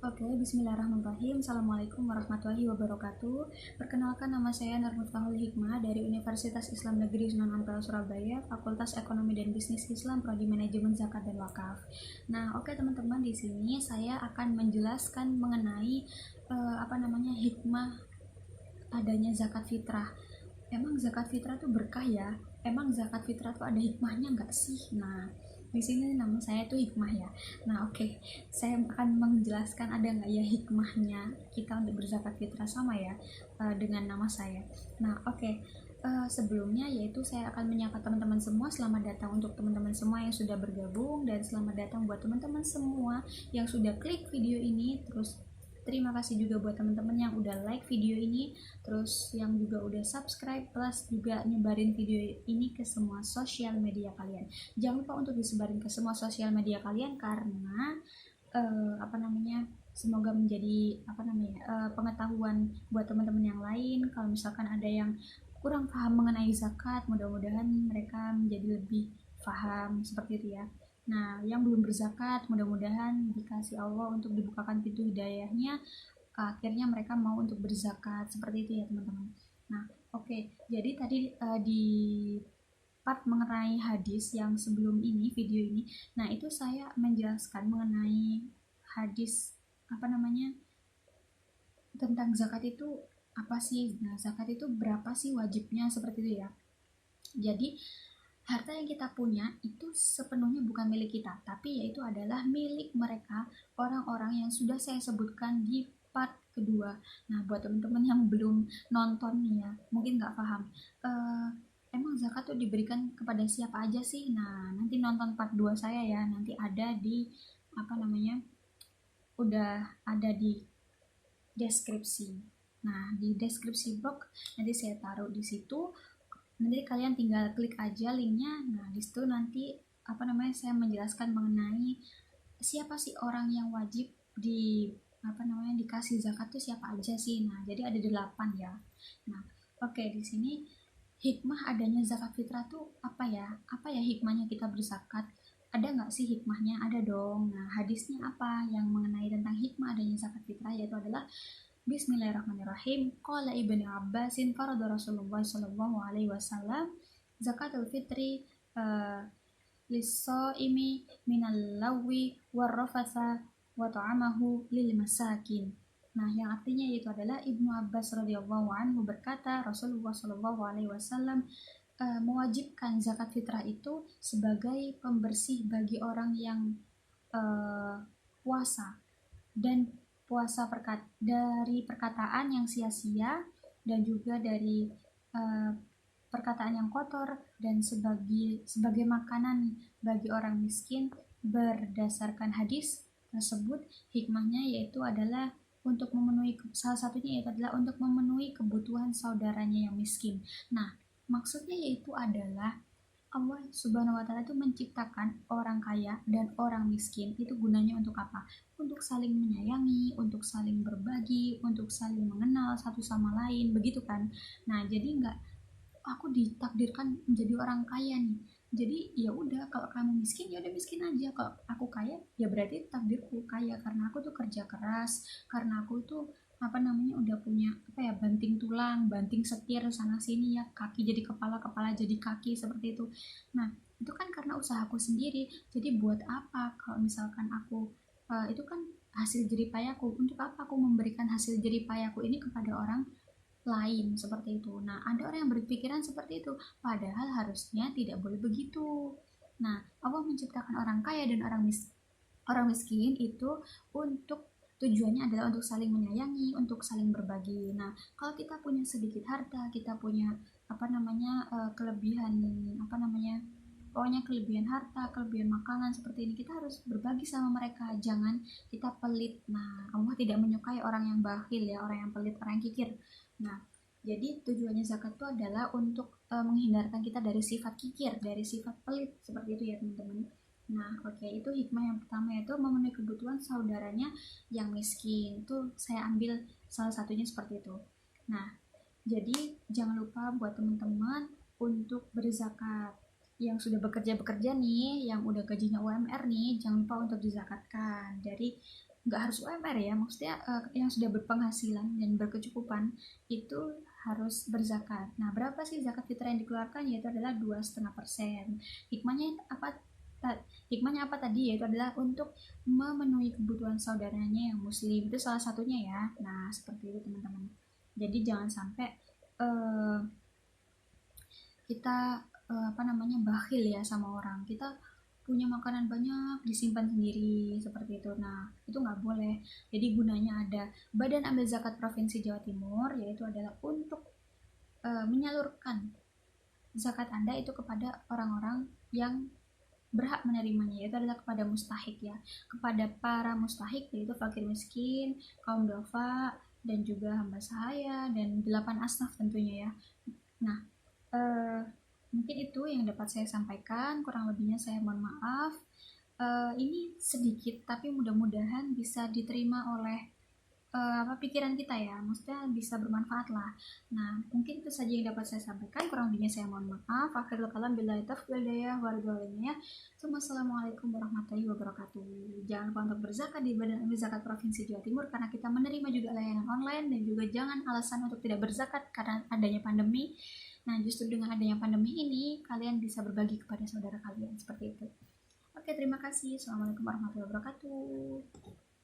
Oke, bismillahirrahmanirrahim. Assalamualaikum warahmatullahi wabarakatuh. Perkenalkan, nama saya Nur Miftahul Hikmah dari Universitas Islam Negeri Sunan Ampel Surabaya, Fakultas Ekonomi dan Bisnis Islam, Prodi Manajemen Zakat dan Wakaf. Nah, oke teman-teman, di sini saya akan menjelaskan mengenai hikmah adanya zakat fitrah. Emang zakat fitrah tuh berkah ya? Emang zakat fitrah tuh ada hikmahnya nggak sih? Nah, di sini nama saya tuh hikmah ya. Nah, oke, saya akan menjelaskan ada nggak ya hikmahnya kita untuk berzakat fitrah sama ya dengan nama saya. Nah, oke. Sebelumnya yaitu saya akan menyapa teman-teman semua. Selamat datang untuk teman-teman semua yang sudah bergabung, dan selamat datang buat teman-teman semua yang sudah klik video ini. Terus terima kasih juga buat teman-teman yang udah like video ini, terus yang juga udah subscribe, plus juga nyebarin video ini ke semua sosial media kalian. Jangan lupa untuk disebarin ke semua sosial media kalian karena semoga menjadi pengetahuan buat teman-teman yang lain. Kalau misalkan ada yang kurang paham mengenai zakat, mudah-mudahan mereka menjadi lebih paham seperti itu ya. Nah, yang belum berzakat, mudah-mudahan dikasih Allah untuk dibukakan pintu hidayahnya, akhirnya mereka mau untuk berzakat, seperti itu ya teman-teman. Nah, oke. Jadi tadi di part mengenai hadis yang sebelum ini, video ini, nah itu saya menjelaskan mengenai hadis tentang zakat itu apa sih. Nah, zakat itu berapa sih wajibnya, seperti itu ya. Jadi harta yang kita punya itu sepenuhnya bukan milik kita, tapi yaitu adalah milik mereka, orang-orang yang sudah saya sebutkan di part kedua. Nah, buat teman-teman yang belum nonton nih ya, mungkin nggak paham, emang zakat tuh diberikan kepada siapa aja sih? Nah, nanti nonton part 2 saya ya, nanti ada di udah ada di deskripsi. Nah, di deskripsi box nanti saya taruh di situ. Nanti kalian tinggal klik aja linknya. Nah, di situ nanti saya menjelaskan mengenai siapa sih orang yang wajib dikasih zakat tuh siapa aja sih. Nah, jadi ada 8 ya. Nah, oke, di sini hikmah adanya zakat fitrah tuh apa ya? Apa ya hikmahnya kita berzakat? Ada nggak sih hikmahnya? Ada dong. Nah, hadisnya apa yang mengenai tentang hikmah adanya zakat fitrah, yaitu adalah Bismillahirrahmanirrahim. Qala Ibnu Abbasin farada Rasulullah sallallahu alaihi wasallam zakatul fitri lis-shaimi minal lawi warrafatha wa ta'amahu lil masakin. Nah, yang artinya itu adalah Ibnu Abbas radhiyallahu anhu berkata, Rasulullah sallallahu alaihi wasallam mewajibkan zakat fitrah itu sebagai pembersih bagi orang yang puasa, dan puasa dari perkataan yang sia-sia, dan juga dari perkataan yang kotor, dan sebagai makanan bagi orang miskin. Berdasarkan hadis tersebut, hikmahnya yaitu adalah untuk memenuhi, salah satunya yaitu adalah untuk memenuhi kebutuhan saudaranya yang miskin. Nah, maksudnya yaitu adalah Allah Subhanahu wa Ta'ala itu menciptakan orang kaya dan orang miskin itu gunanya untuk apa? Untuk saling menyayangi, untuk saling berbagi, untuk saling mengenal satu sama lain, begitu kan? Nah, jadi nggak aku ditakdirkan menjadi orang kaya nih. Jadi ya udah, kalau kamu miskin ya udah miskin aja. Kalau aku kaya ya berarti takdirku kaya karena aku tuh kerja keras, karena aku tuh udah punya banting tulang, banting setir sana sini ya, kaki jadi kepala, kepala jadi kaki, seperti itu. Nah, itu kan karena usahaku sendiri. Jadi buat apa kalau misalkan aku itu kan hasil jeripayaku, untuk apa aku memberikan hasil jeripayaku ini kepada orang lain, seperti itu. Nah, ada orang yang berpikiran seperti itu, padahal harusnya tidak boleh begitu. Nah, Allah menciptakan orang kaya dan orang miskin itu untuk tujuannya adalah untuk saling menyayangi, untuk saling berbagi. Nah, kalau kita punya sedikit harta, kita punya kelebihan pokoknya kelebihan harta, kelebihan makanan seperti ini, kita harus berbagi sama mereka. Jangan kita pelit. Nah, Allah tidak menyukai orang yang bakhil ya, orang yang pelit, orang yang kikir. Nah, jadi tujuannya zakat itu adalah untuk menghindarkan kita dari sifat kikir, dari sifat pelit, seperti itu ya teman-teman. Nah, oke, itu hikmah yang pertama, yaitu memenuhi kebutuhan saudaranya yang miskin. Itu saya ambil salah satunya seperti itu. Nah, jadi jangan lupa buat teman-teman untuk berzakat. Yang sudah bekerja nih, yang udah gajinya UMR nih, jangan lupa untuk dizakatkan dari nggak harus UMR ya, maksudnya yang sudah berpenghasilan dan berkecukupan itu harus berzakat. Nah, berapa sih zakat fitrah yang dikeluarkan? Yaitu adalah 2,5%. Hikmahnya apa? Hikmahnya apa tadi? Yaitu adalah untuk memenuhi kebutuhan saudaranya yang muslim. Itu salah satunya ya. Nah, seperti itu teman-teman. Jadi jangan sampai uh, kita bakhil ya sama orang. Kita punya makanan banyak disimpan sendiri seperti itu. Nah, itu nggak boleh. Jadi gunanya ada Badan Amil Zakat Provinsi Jawa Timur, yaitu adalah untuk menyalurkan zakat Anda itu kepada orang-orang yang berhak menerimanya, yaitu adalah kepada mustahik ya, kepada para mustahik, yaitu fakir miskin, kaum duafa, dan juga hamba sahaya, dan 8 asnaf tentunya ya. Nah, eh, mungkin itu yang dapat saya sampaikan, kurang lebihnya saya mohon maaf. Ini sedikit tapi mudah-mudahan bisa diterima oleh pikiran kita ya, maksudnya bisa bermanfaat lah. Nah, mungkin itu saja yang dapat saya sampaikan, kurang lebihnya saya mohon maaf. Akhirul kalam billahi taufiq wal hidayah ya. Wassalamualaikum warahmatullahi wabarakatuh. Jangan lupa untuk berzakat di Badan Amil Zakat Provinsi Jawa Timur karena kita menerima juga layanan online, dan juga jangan alasan untuk tidak berzakat karena adanya pandemi. Nah, justru dengan adanya pandemi ini kalian bisa berbagi kepada saudara kalian seperti itu. Oke, terima kasih. Assalamualaikum warahmatullahi wabarakatuh.